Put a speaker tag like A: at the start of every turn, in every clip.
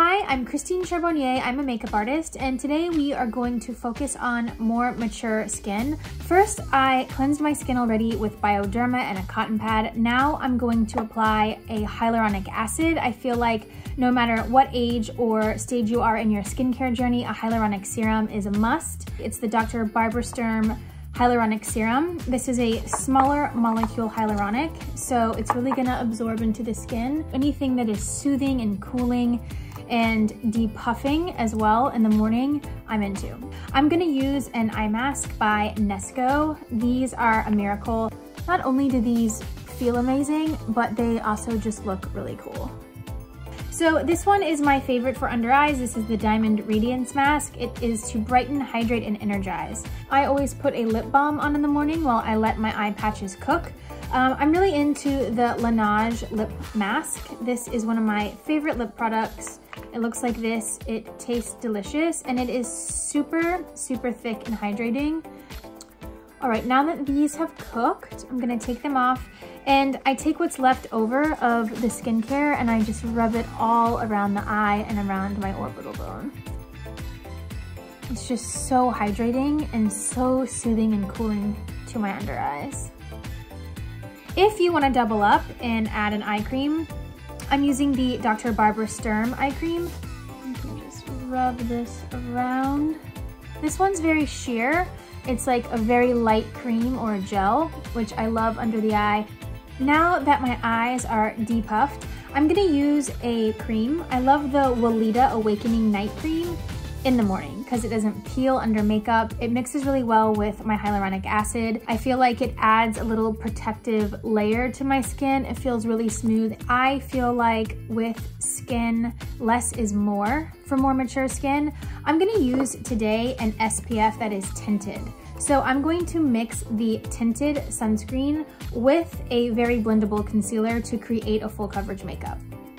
A: Hi, I'm Christine Charbonnier. I'm a makeup artist, and today we are going to focus on more mature skin. First, I cleansed my skin already with Bioderma and a cotton pad. Now I'm going to apply a hyaluronic acid. I feel like no matter what age or stage you are in your skincare journey, a hyaluronic serum is a must. It's the Dr. Barbara Sturm hyaluronic serum. This is a smaller molecule hyaluronic, so it's really gonna absorb into the skin. Anything that is soothing and cooling and depuffing as well in the morning, I'm into. I'm gonna use an eye mask by Nesco. These are a miracle. Not only do these feel amazing, but they also just look really cool. So this one is my favorite for under eyes. This is the Diamond Radiance Mask. It is to brighten, hydrate, and energize. I always put a lip balm on in the morning while I let my eye patches cook. I'm really into the Laneige lip mask. This is one of my favorite lip products. It looks like this, it tastes delicious, and it is super, super thick and hydrating. All right, now that these have cooked, I'm gonna take them off, and I take what's left over of the skincare and I just rub it all around the eye and around my orbital bone. It's just so hydrating and so soothing and cooling to my under eyes. If you wanna double up and add an eye cream, I'm using the Dr. Barbara Sturm eye cream. You can just rub this around. This one's very sheer. It's like a very light cream or a gel, which I love under the eye. Now that my eyes are depuffed, I'm gonna use a cream. I love the Weleda Awakening Night Cream in the morning because it doesn't peel under makeup. It mixes really well with my hyaluronic acid. I feel like it adds a little protective layer to my skin. It feels really smooth. I feel like with skin, less is more for more mature skin. I'm gonna use today an SPF that is tinted. So I'm going to mix the tinted sunscreen with a very blendable concealer to create a full coverage makeup.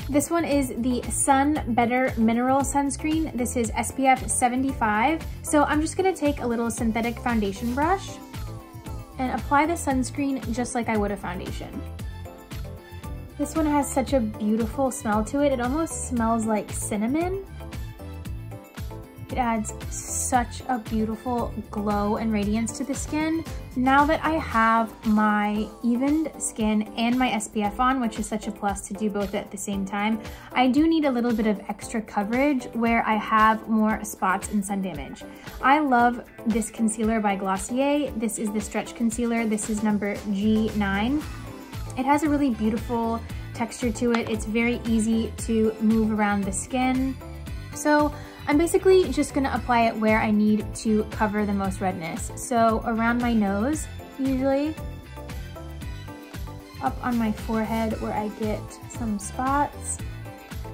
A: This one is the Sun Better Mineral Sunscreen. This is SPF 75. So I'm just gonna take a little synthetic foundation brush and apply the sunscreen just like I would a foundation. This one has such a beautiful smell to it. It almost smells like cinnamon. It adds such a beautiful glow and radiance to the skin. Now that I have my evened skin and my SPF on, which is such a plus to do both at the same time, I do need a little bit of extra coverage where I have more spots and sun damage. I love this concealer by Glossier. This is the stretch concealer. This is number G9. It has a really beautiful texture to it. It's very easy to move around the skin. So I'm basically just gonna apply it where I need to cover the most redness. So around my nose, usually, up on my forehead where I get some spots.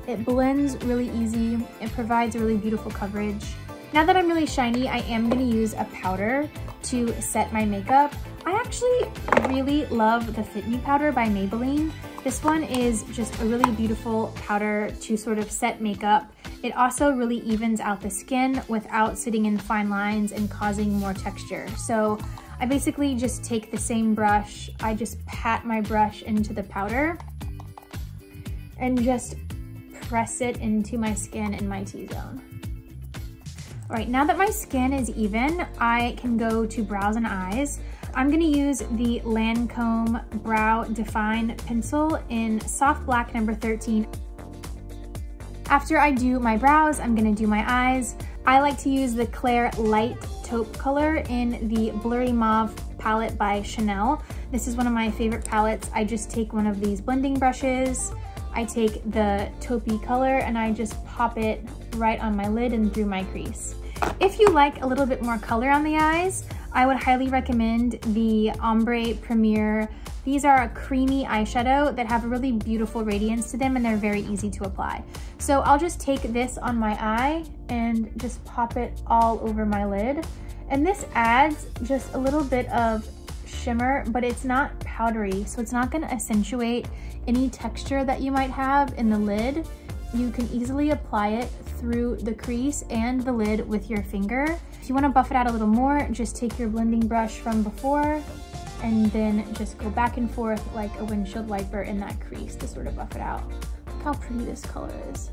A: It blends really easy. It provides really beautiful coverage. Now that I'm really shiny, I am gonna use a powder to set my makeup. I actually really love the Fit Me powder by Maybelline. This one is just a really beautiful powder to sort of set makeup. It also really evens out the skin without sitting in fine lines and causing more texture. So I basically just take the same brush, I just pat my brush into the powder and just press it into my skin and my T-zone. All right, now that my skin is even, I can go to brows and eyes. I'm gonna use the Lancome Brow Define Pencil in Soft Black number 13. After I do my brows, I'm gonna do my eyes. I like to use the Claire Light Taupe color in the Blurry Mauve palette by Chanel. This is one of my favorite palettes. I just take one of these blending brushes. I take the taupey color and I just pop it right on my lid and through my crease. If you like a little bit more color on the eyes, I would highly recommend the Ombre Premier. These are a creamy eyeshadow that have a really beautiful radiance to them and they're very easy to apply. So I'll just take this on my eye and just pop it all over my lid. And this adds just a little bit of shimmer, but it's not powdery, so it's not gonna accentuate any texture that you might have in the lid. You can easily apply it through the crease and the lid with your finger. If you wanna buff it out a little more, just take your blending brush from before and then just go back and forth like a windshield wiper in that crease to sort of buff it out. Look how pretty this color is.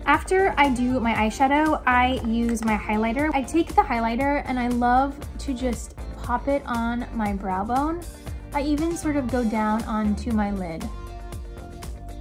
A: After I do my eyeshadow, I use my highlighter. I take the highlighter and I love to just pop it on my brow bone. I even sort of go down onto my lid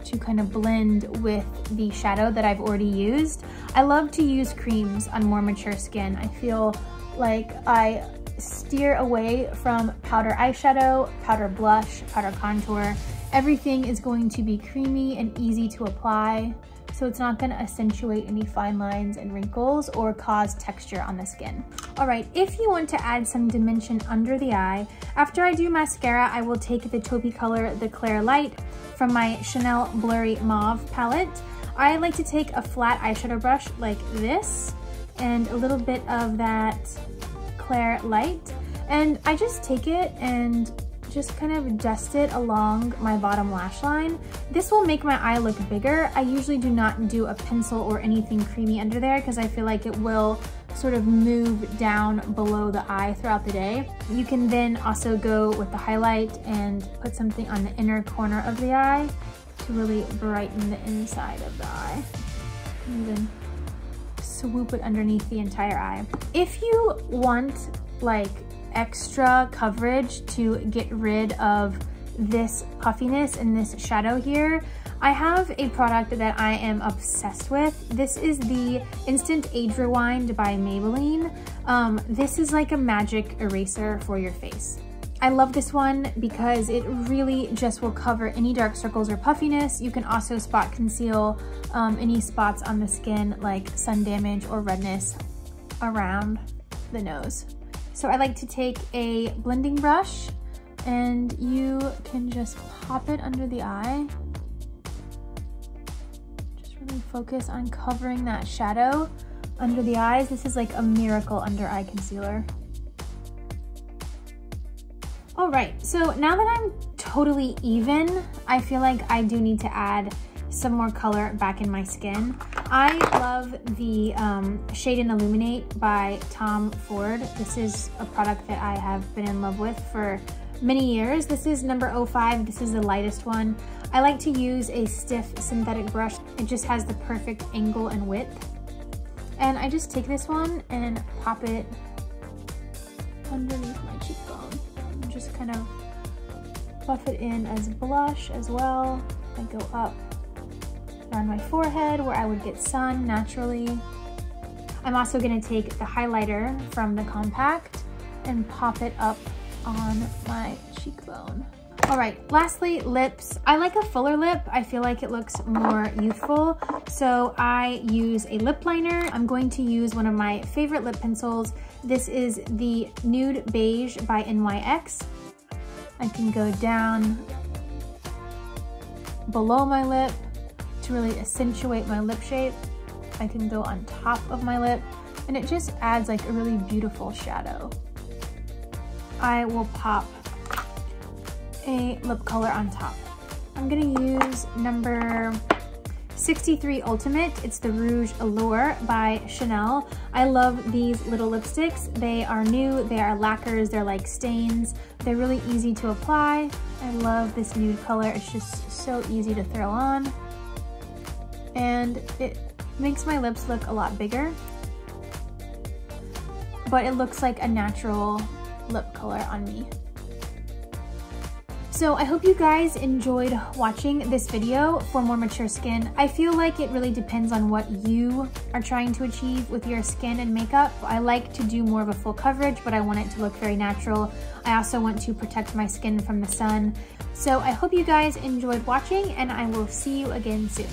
A: to kind of blend with the shadow that I've already used. I love to use creams on more mature skin. I feel like I steer away from powder eyeshadow, powder blush, powder contour. Everything is going to be creamy and easy to apply, so it's not gonna accentuate any fine lines and wrinkles or cause texture on the skin. All right, if you want to add some dimension under the eye, after I do mascara, I will take the taupey color, the Claire Light, from my Chanel Blurry Mauve palette. I like to take a flat eyeshadow brush like this and a little bit of that Claire Light, and I just take it and just kind of dust it along my bottom lash line. This will make my eye look bigger. I usually do not do a pencil or anything creamy under there because I feel like it will sort of move down below the eye throughout the day. You can then also go with the highlight and put something on the inner corner of the eye to really brighten the inside of the eye. And then swoop it underneath the entire eye. If you want like extra coverage to get rid of this puffiness and this shadow here, I have a product that I am obsessed with. This is the Instant Age Rewind by Maybelline. This is like a magic eraser for your face. I love this one because it really just will cover any dark circles or puffiness. You can also spot conceal any spots on the skin like sun damage or redness around the nose. So I like to take a blending brush and you can just pop it under the eye. Just really focus on covering that shadow under the eyes. This is like a miracle under eye concealer. All right, so now that I'm totally even, I feel like I do need to add some more color back in my skin. I love the Shade and Illuminate by Tom Ford. This is a product that I have been in love with for many years. This is number 05. This is the lightest one. I like to use a stiff synthetic brush. It just has the perfect angle and width. And I just take this one and pop it underneath my cheekbone. And just kind of buff it in as blush as well. I go up around my forehead where I would get sun naturally. I'm also gonna take the highlighter from the compact and pop it up on my cheekbone. All right, lastly, lips. I like a fuller lip. I feel like it looks more youthful. So I use a lip liner. I'm going to use one of my favorite lip pencils. This is the Nude Beige by NYX. I can go down below my lip to really accentuate my lip shape. I can go on top of my lip and it just adds like a really beautiful shadow. I will pop a lip color on top. I'm gonna use number 63 Ultimate. It's the Rouge Allure by Chanel. I love these little lipsticks. They are new, they are lacquers, they're like stains. They're really easy to apply. I love this nude color. It's just so easy to throw on. And it makes my lips look a lot bigger, but it looks like a natural lip color on me. So I hope you guys enjoyed watching this video for more mature skin. I feel like it really depends on what you are trying to achieve with your skin and makeup. I like to do more of a full coverage, but I want it to look very natural. I also want to protect my skin from the sun. So I hope you guys enjoyed watching and I will see you again soon.